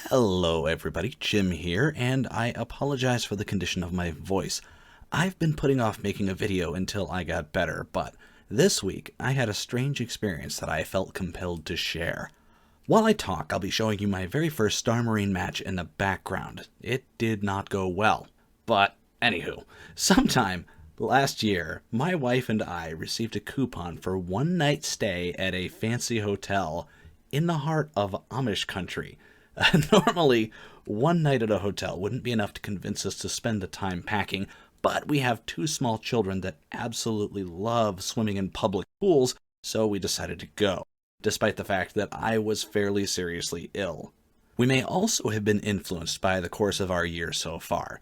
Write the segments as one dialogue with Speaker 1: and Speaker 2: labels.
Speaker 1: Hello everybody, Jim here, and I apologize for the condition of my voice. I've been putting off making a video until I got better, but this week I had a strange experience that I felt compelled to share. While I talk, I'll be showing you my very first Star Marine match in the background. It did not go well. But, anywho, sometime last year, my wife and I received a coupon for one night stay at a fancy hotel in the heart of Amish country. Normally, one night at a hotel wouldn't be enough to convince us to spend the time packing, but we have two small children that absolutely love swimming in public pools, so we decided to go, despite the fact that I was fairly seriously ill. We may also have been influenced by the course of our year so far.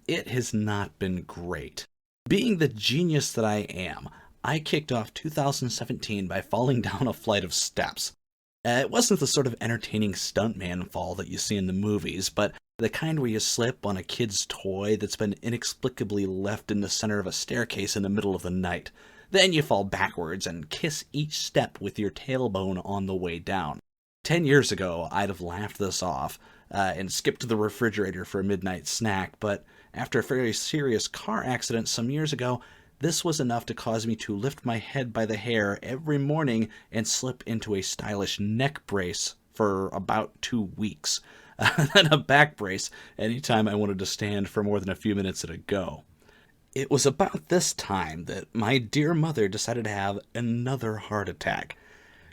Speaker 1: It has not been great. Being the genius that I am, I kicked off 2017 by falling down a flight of steps. It wasn't the sort of entertaining stuntman fall that you see in the movies, but the kind where you slip on a kid's toy that's been inexplicably left in the center of a staircase in the middle of the night. Then you fall backwards and kiss each step with your tailbone on the way down. 10 years ago, I'd have laughed this off and skipped to the refrigerator for a midnight snack, but after a very serious car accident some years ago, this was enough to cause me to lift my head by the hair every morning and slip into a stylish neck brace for about 2 weeks, and a back brace anytime I wanted to stand for more than a few minutes at a go. It was about this time that my dear mother decided to have another heart attack.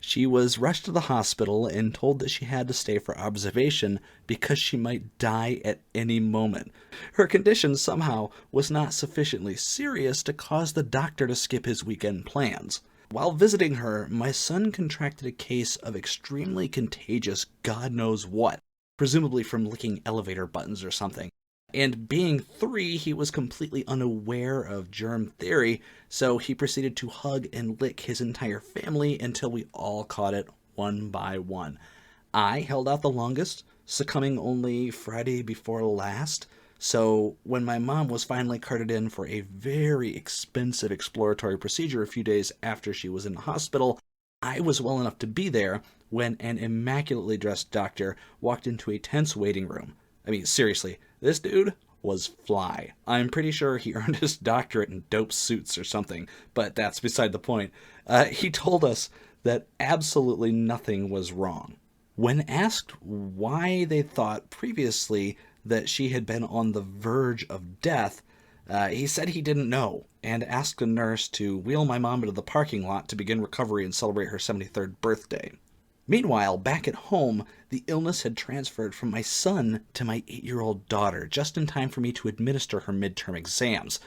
Speaker 1: She was rushed to the hospital and told that she had to stay for observation because she might die at any moment. Her condition somehow was not sufficiently serious to cause the doctor to skip his weekend plans. While visiting her, my son contracted a case of extremely contagious God knows what, presumably from licking elevator buttons or something. And being 3, he was completely unaware of germ theory, so he proceeded to hug and lick his entire family until we all caught it one by one. I held out the longest, succumbing only Friday before last, so when my mom was finally carted in for a very expensive exploratory procedure a few days after she was in the hospital, I was well enough to be there when an immaculately dressed doctor walked into a tense waiting room. I mean, seriously, this dude was fly. I'm pretty sure he earned his doctorate in dope suits or something, but that's beside the point. He told us that absolutely nothing was wrong. When asked why they thought previously that she had been on the verge of death, he said he didn't know, and asked a nurse to wheel my mom into the parking lot to begin recovery and celebrate her 73rd birthday. Meanwhile, back at home, the illness had transferred from my son to my 8-year-old daughter, just in time for me to administer her midterm exams.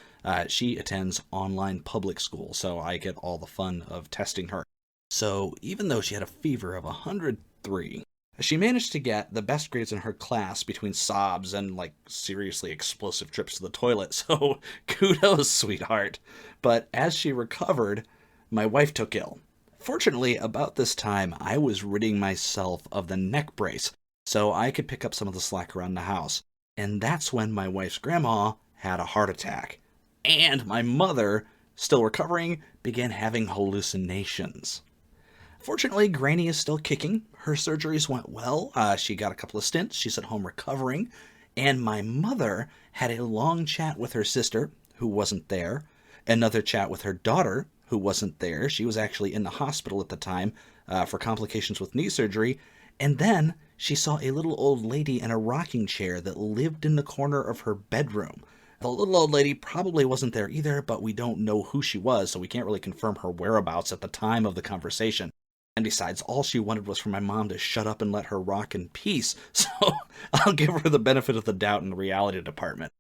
Speaker 1: She attends online public school, so I get all the fun of testing her. So, even though she had a fever of 103, she managed to get the best grades in her class between sobs and, seriously explosive trips to the toilet, so kudos, sweetheart. But as she recovered, my wife took ill. Fortunately, about this time, I was ridding myself of the neck brace, so I could pick up some of the slack around the house. And that's when my wife's grandma had a heart attack. And my mother, still recovering, began having hallucinations. Fortunately, Granny is still kicking. Her surgeries went well. She got a couple of stints. She's at home recovering. And my mother had a long chat with her sister, who wasn't there, another chat with her daughter, who wasn't there. She was actually in the hospital at the time for complications with knee surgery. And then she saw a little old lady in a rocking chair that lived in the corner of her bedroom. The little old lady probably wasn't there either, but we don't know who she was, so we can't really confirm her whereabouts at the time of the conversation. And besides, all she wanted was for my mom to shut up and let her rock in peace, so I'll give her the benefit of the doubt in the reality department.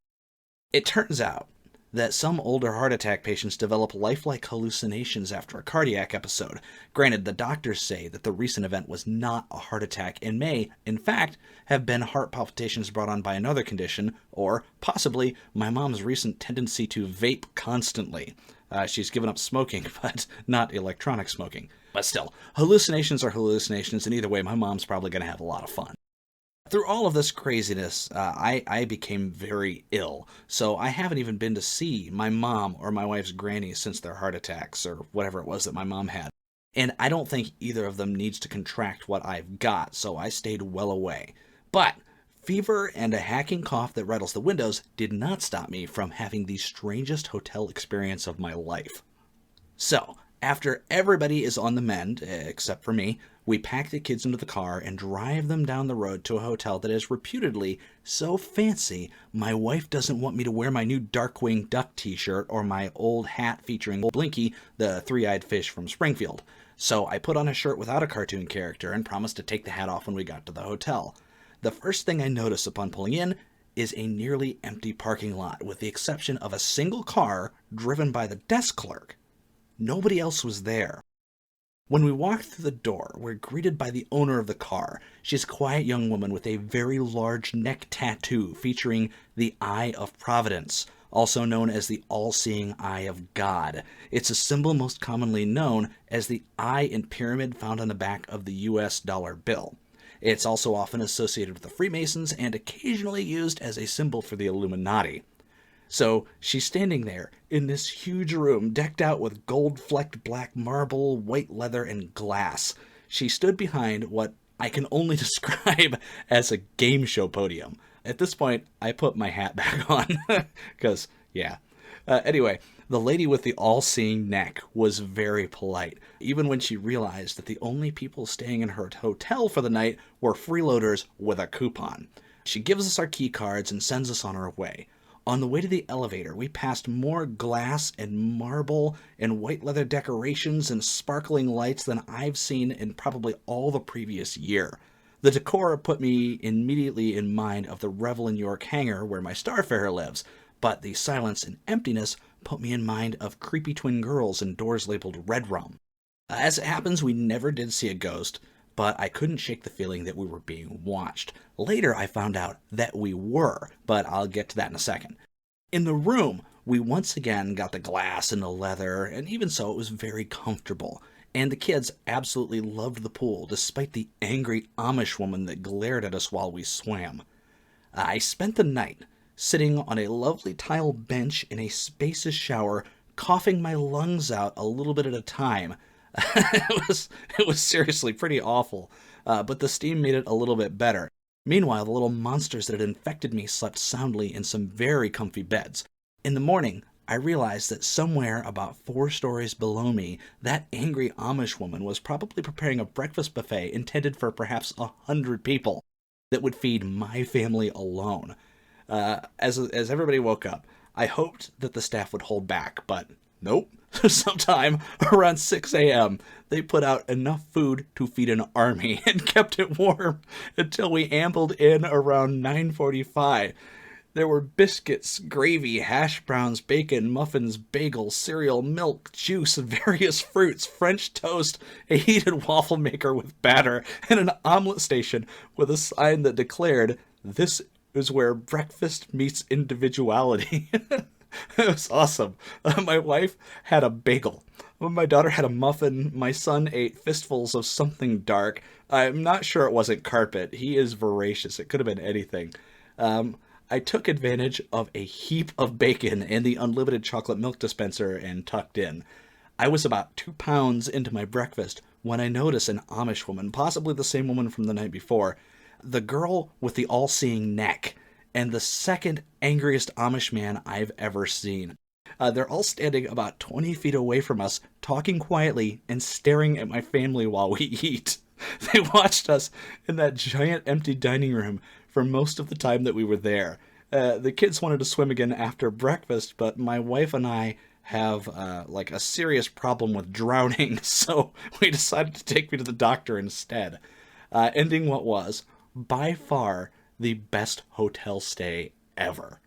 Speaker 1: It turns out that some older heart attack patients develop lifelike hallucinations after a cardiac episode. Granted, the doctors say that the recent event was not a heart attack and may, in fact, have been heart palpitations brought on by another condition, or possibly my mom's recent tendency to vape constantly. She's given up smoking, but not electronic smoking. But still, hallucinations are hallucinations, and either way, my mom's probably going to have a lot of fun. Through all of this craziness, I became very ill, so I haven't even been to see my mom or my wife's granny since their heart attacks, or whatever it was that my mom had. and I don't think either of them needs to contract what I've got, so I stayed well away. But fever and a hacking cough that rattles the windows did not stop me from having the strangest hotel experience of my life. So, after everybody is on the mend, except for me, we pack the kids into the car and drive them down the road to a hotel that is reputedly so fancy my wife doesn't want me to wear my new Darkwing Duck t-shirt or my old hat featuring Blinky, the three-eyed fish from Springfield. So I put on a shirt without a cartoon character and promised to take the hat off when we got to the hotel. The first thing I noticed upon pulling in is a nearly empty parking lot, with the exception of a single car driven by the desk clerk. Nobody else was there. When we walked through the door, we're greeted by the owner of the car. She's a quiet young woman with a very large neck tattoo featuring the Eye of Providence, also known as the all-seeing Eye of God. It's a symbol most commonly known as the eye and pyramid found on the back of the US dollar bill. It's also often associated with the Freemasons and occasionally used as a symbol for the Illuminati. So she's standing there in this huge room decked out with gold-flecked black marble, white leather, and glass. She stood behind what I can only describe as a game show podium. At this point, I put my hat back on, because, yeah. Anyway, the lady with the all-seeing neck was very polite, even when she realized that the only people staying in her hotel for the night were freeloaders with a coupon. She gives us our key cards and sends us on our way. On the way to the elevator, we passed more glass and marble and white leather decorations and sparkling lights than I've seen in probably all the previous year. The decor put me immediately in mind of the Revel and York hangar where my Starfarer lives, but the silence and emptiness put me in mind of creepy twin girls and doors labeled Red Rum. As it happens, we never did see a ghost, but I couldn't shake the feeling that we were being watched. Later, I found out that we were, but I'll get to that in a second. In the room, we once again got the glass and the leather, and even so, it was very comfortable. And the kids absolutely loved the pool, despite the angry Amish woman that glared at us while we swam. I spent the night sitting on a lovely tile bench in a spacious shower, coughing my lungs out a little bit at a time. It was seriously pretty awful, but the steam made it a little bit better. Meanwhile, the little monsters that had infected me slept soundly in some very comfy beds. In the morning, I realized that somewhere about 4 stories below me, that angry Amish woman was probably preparing a breakfast buffet intended for perhaps 100 people that would feed my family alone. As everybody woke up, I hoped that the staff would hold back, but nope. Sometime around 6 a.m., they put out enough food to feed an army and kept it warm until we ambled in around 9:45. There were biscuits, gravy, hash browns, bacon, muffins, bagels, cereal, milk, juice, various fruits, French toast, a heated waffle maker with batter, and an omelet station with a sign that declared, "This is where breakfast meets individuality." It was awesome. My wife had a bagel. My daughter had a muffin. My son ate fistfuls of something dark. I'm not sure it wasn't carpet. He is voracious. It could have been anything. I took advantage of a heap of bacon and the unlimited chocolate milk dispenser and tucked in. I was about 2 pounds into my breakfast when I noticed an Amish woman, possibly the same woman from the night before, the girl with the all-seeing neck, and the second angriest Amish man I've ever seen. They're all standing about 20 feet away from us, talking quietly and staring at my family while we eat. They watched us in that giant empty dining room for most of the time that we were there. The kids wanted to swim again after breakfast, but my wife and I have a serious problem with drowning, so we decided to take me to the doctor instead, ending what was, by far, the best hotel stay ever.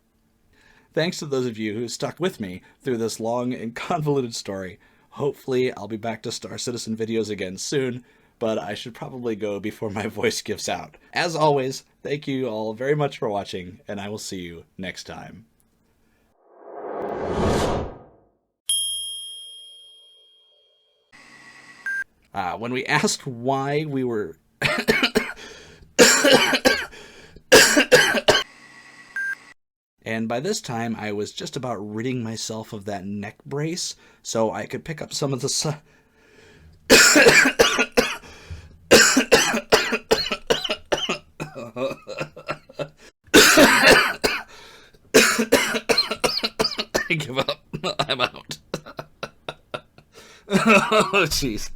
Speaker 1: Thanks to those of you who stuck with me through this long and convoluted story. Hopefully I'll be back to Star Citizen videos again soon, but I should probably go before my voice gives out. As always, thank you all very much for watching, and I will see you next time. When we asked why we were... And by this time, I was just about ridding myself of that neck brace, so I could pick up some of the I give up. I'm out. Oh, jeez.